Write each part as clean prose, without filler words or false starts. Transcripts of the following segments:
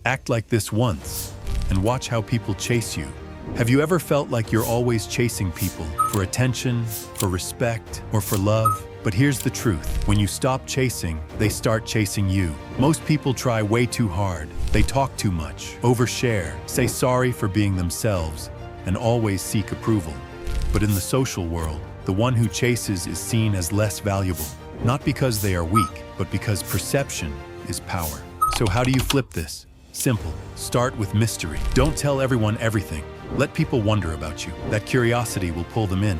Act like this once, and watch how people chase you. Have you ever felt like you're always chasing people for attention, for respect, or for love? But here's the truth. When you stop chasing, they start chasing you. Most people try way too hard. They talk too much, overshare, say sorry for being themselves, and always seek approval. But in the social world, the one who chases is seen as less valuable. Not because they are weak, but because perception is power. So how do you flip this? Simple. Start with mystery. Don't tell everyone everything. Let people wonder about you. That curiosity will pull them in.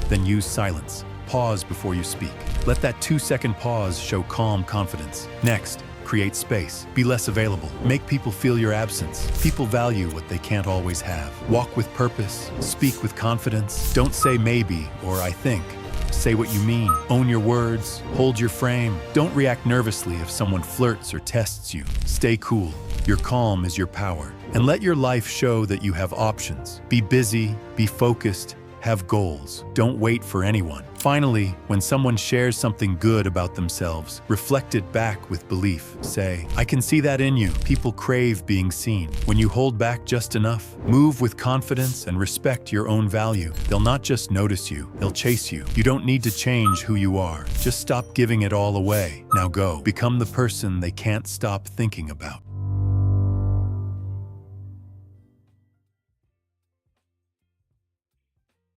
Then use silence. Pause before you speak. Let that 2-second pause show calm confidence. Next, create space. Be less available. Make people feel your absence. People value what they can't always have. Walk with purpose. Speak with confidence. Don't say maybe or I think. Say what you mean. Own your words. Hold your frame. Don't react nervously if someone flirts or tests you. Stay cool. Your calm is your power. And let your life show that you have options. Be busy, be focused, have goals. Don't wait for anyone. Finally, when someone shares something good about themselves, reflect it back with belief. Say, I can see that in you. People crave being seen. When you hold back just enough, move with confidence and respect your own value. They'll not just notice you, they'll chase you. You don't need to change who you are. Just stop giving it all away. Now go. Become the person they can't stop thinking about.